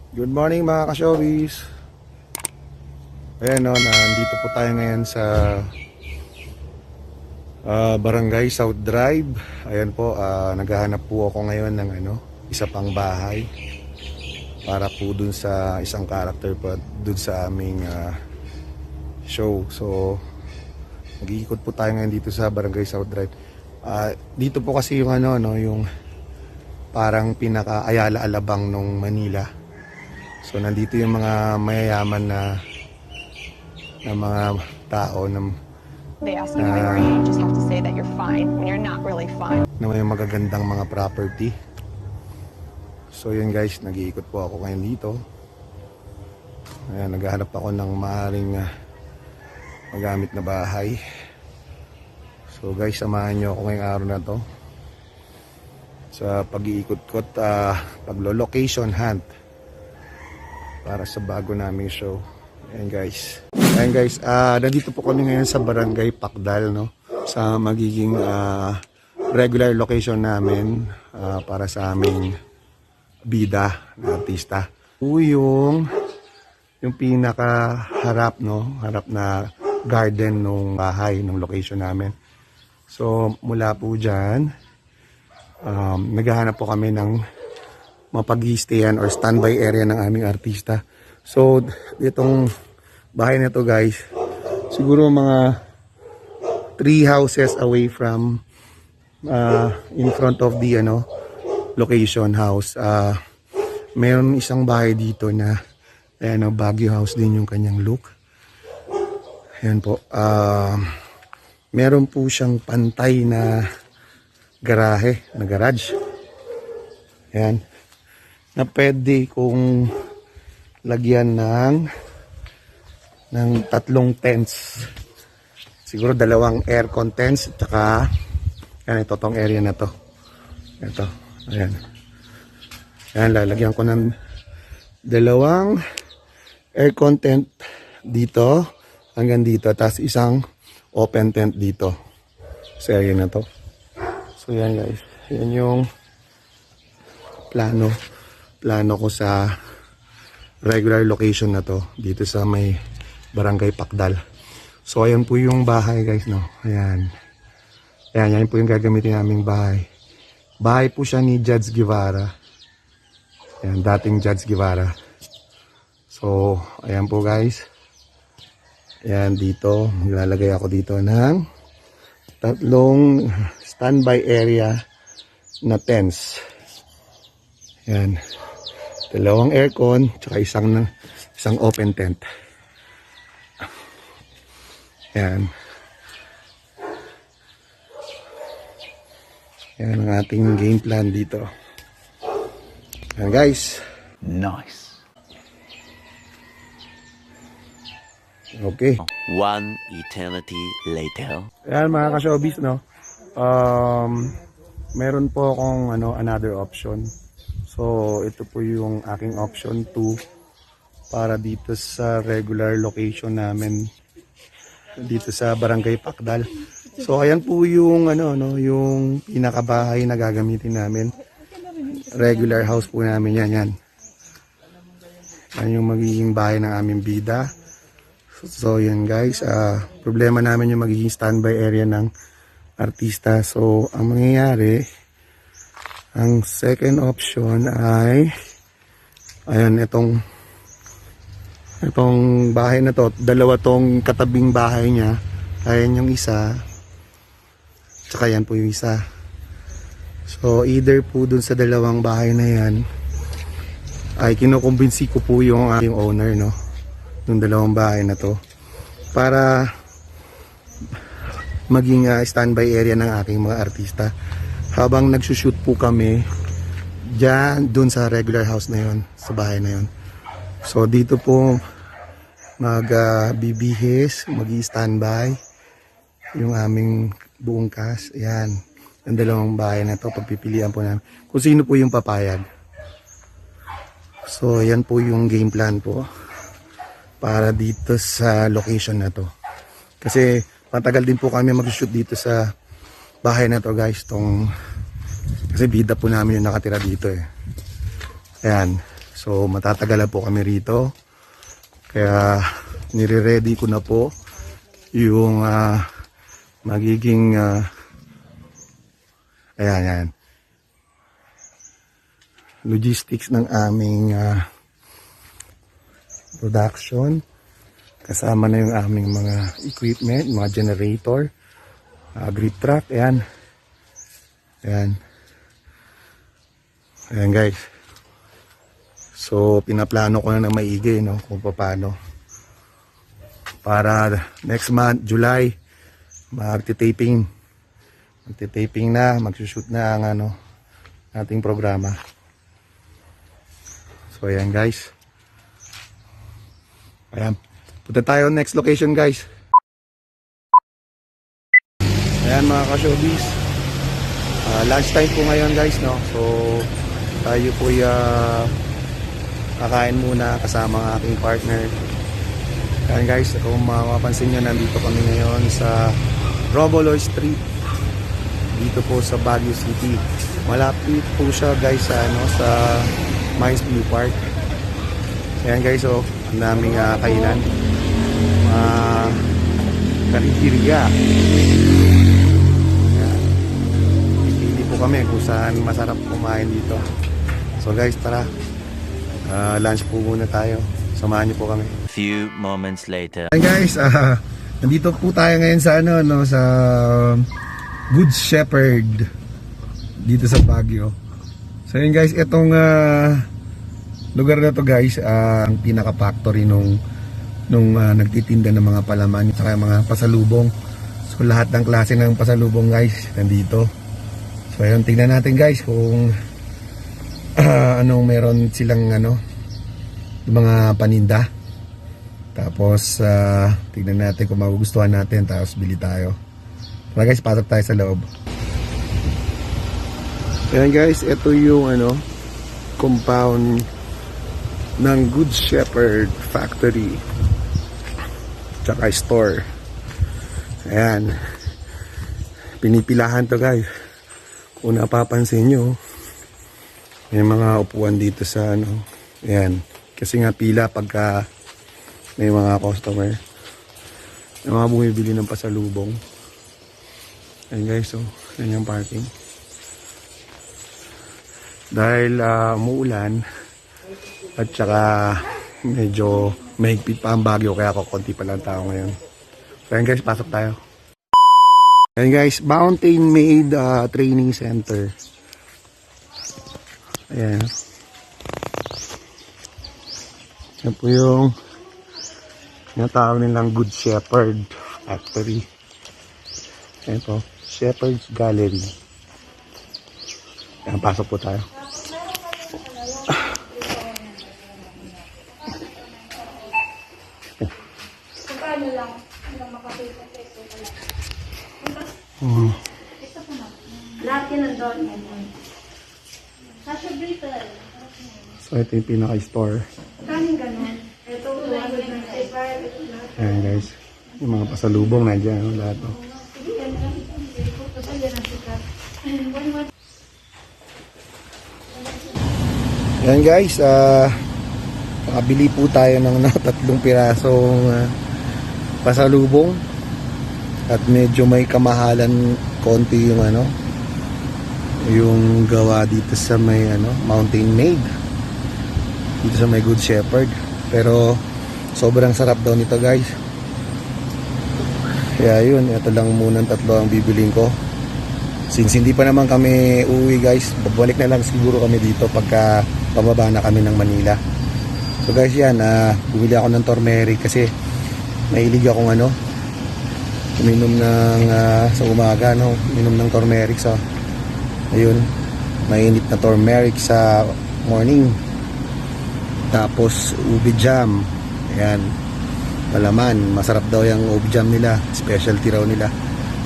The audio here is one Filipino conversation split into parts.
Good morning mga ka-showbiz. Ayan o, nandito po tayo ngayon sa Barangay South Drive. Ayan po, naghahanap po ako ngayon ng isa pang bahay para po dun sa isang character po dun sa aming show. So mag-iikot po tayo ngayon dito sa Barangay South Drive. Dito po kasi yung yung parang pinaka-Ayala Alabang nung Manila. So nandito yung mga mayayaman na mga tao na They ask you how you are, you just have to say that you're fine when you're not really fine. na may magagandang mga property. So yun guys, nag-iikot po ako ngayon dito. Ayan, naghahanap ako ng maaaring magamit na bahay. So guys, samahan nyo ako ngayong araw na to sa pag-iikot-kot, paglo-location hunt para sa bago naming show. Ayan guys. Ayan guys, nandito po kami ngayon sa Barangay Pakdal, no? Sa magiging regular location namin para sa aming bida na artista. Yung pinaka harap, no? Harap na garden nung bahay, nung location namin. So mula po dyan, naghahanap po kami ng mapag-i-stayan or standby area ng aming artista. So itong bahay na to guys, siguro mga 3 houses away from in front of the location house. Meron isang bahay dito na Baguio house din yung kanyang look. Ayan po. Meron po siyang pantay na garahe, na garage. Ayan. Na pwede kong lagyan ng 3 tents. Siguro 2 aircon tents at saka yan, ito tong area na to. Ito. Ayan. Ayan, lalagyan ko ng 2 aircon tent dito hanggang dito. Tapos isang open tent dito sa area na to. So yan guys. Yan yung plano ko sa regular location na to dito sa may Barangay Pakdal. So ayan po yung bahay guys, no. Ayan. Yan po yung gagamitin naming bahay. Bahay po siya ni Judge Guevara. Ayan, dating Judge Guevara. So ayan po guys. Ayan, dito nilalagay ako dito ng 3 standby area na tents. Ayan. 2 aircon, tsaka isang open tent. Ayan. Ayan ang ating game plan dito. Ayan guys. Nice. Okay. One eternity later. Ayan mga ka-showbiz, no. Meron po akong another option. So ito po yung aking option 2 para dito sa regular location namin dito sa Barangay Pakdal. So ayan po yung yung pinakabahay na gagamitin namin. Regular house po namin yan. Yan yung magiging bahay ng aming bida. So yan guys, problema namin yung magiging standby area ng artista. So ang mangyayari, ang second option ay ayan, itong bahay na to, 2 tong katabing bahay niya. Ayan yung isa, tsaka yan po yung isa. So either po dun sa 2 bahay na yan ay kinukumbinsi ko po yung aking owner, no, yung 2 bahay na to para maging standby area ng aking mga artista habang nagsushoot po kami dyan dun sa regular house na yon, sa bahay na yon. So dito po magbibihis, mag-i-standby yung aming buong cast. Ayan, yung 2 bahay na to, pagpipilian po namin kung sino po yung papayag. So yan po yung game plan po para dito sa location na to. Kasi matagal din po kami mag-shoot dito sa bahay na to guys, kasi bida po namin yung nakatira dito eh. Ayan. So matatagalan po kami rito. Kaya nire-ready ko na po yung magiging ayan, logistics ng aming production. Kasama na yung aming mga equipment, mga generator, grip truck, ayan. Ayan guys. So pinaplano ko na maigi, no, kung paano. Para next month, July, magti-taping na, magsushoot na ang ating programa. So ayan guys. Ayan. Punta tayo next location guys. Ayan mga ka-showbiz. Lunch time po ngayon guys, no. So tayo po kakain muna kasama ang aking partner. Ayan guys, kung mapapansin nyo, nandito kami ngayon sa Roboloy Street. Dito po sa Baguio City. Malapit po siya guys sa Mines Blue Park. Ayan guys, so ang daming kainan. Karikiria. Pipili po kami kung saan masarap kumain dito. So guys, tara. Lunch po muna tayo. Samahan niyo po kami. Few moments later. Ayan guys, nandito po tayo ngayon sa sa Good Shepherd dito sa Baguio. So yun guys, itong lugar na to guys, ang pinaka factory nung nagtitinda ng mga palaman at mga pasalubong. So lahat ng klase ng pasalubong guys nandito. So ayun, tingnan natin guys kung anong meron silang yung mga paninda. Tapos tingnan natin kung magugustuhan natin, tapos bili tayo. Tara guys, pasok tayo sa loob. Ayan guys, ito yung compound ng Good Shepherd Factory tsaka store. Ayan, pinipilahan to guys. Kung napapansin nyo, may mga upuan dito sa ayan, kasi nga pila pagka may mga customer na mga bumibili ng pasalubong. Ayan guys, so yan yung parking. Dahil umuulan at saka medyo mahigpit pa ang Baguio, kaya konti pa lang tao ngayon. So ayan guys, pasok tayo. Ayan guys, Mountain Made Training Center. Ayan. Yan po yung tinatawag nilang Good Shepherd Factory. Ayan po, Shepherd's Gallery. Ayan, pasok po tayo. Lahat yun nandun. Sasha Brittle. So ito yung pinaka-store. Kanin ganun. Ito, 295. Ayan guys, yung mga pasalubong nandiyan, lahat. Sige, yan lang. Total yan ang sikat. Ayan guys, nakabili po tayo ng 3 pirasong pasalubong. At medyo may kamahalan konti yung yung gawa dito sa may Mountain Made dito sa may Good Shepherd. Pero sobrang sarap daw nito guys. Kaya yun, ito lang muna 3 ang bibiling ko. Since hindi pa naman kami uuwi guys, babalik na lang siguro kami dito pagka pababa na kami ng Manila. So guys, yan, bumili ako ng turmeric kasi mahilig akong uminom ng sa umaga, uminom ng turmeric sa ayun, mainit na turmeric sa morning. Tapos ubi jam, ayan, palaman, masarap daw yung ubi jam nila, specialty raw nila.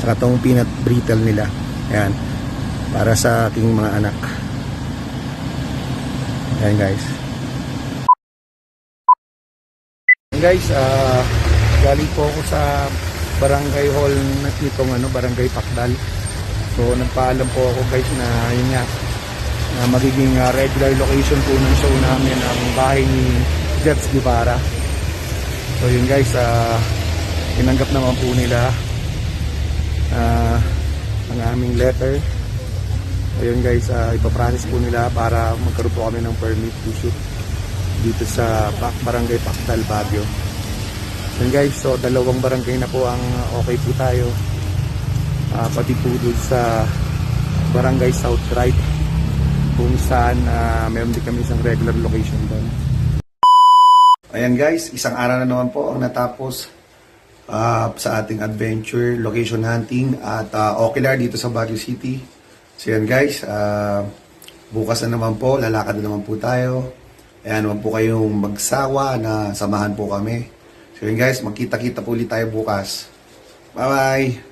Saka tong peanut brittle nila, ayan, para sa aking mga anak. Ayan guys. Ayan guys, galing po ako sa barangay hall nitong Barangay Pakdal. So nagpaalam po ako guys na yun nga, na magiging regular location po ng show namin ang bahay ni Jets Guevara. So yun guys, tinanggap naman po nila ang aming letter. Ayun guys, ipapromise po nila para magkaroon po kami ng permit to shoot dito sa Barangay Pactal, Baguio. Ayun guys, so dalawang barangay na po ang okay po tayo. Pati po doon sa Barangay South Drive kung saan meron din kami isang regular location doon. Ayan guys, isang araw na naman po ang natapos sa ating adventure location hunting at Ocular dito sa Baguio City. So yan guys, bukas na naman po, lalakad na naman po tayo. Ayan, huwag po kayong magsawa na samahan po kami. So yan guys, magkita-kita po ulit tayo bukas. Bye bye!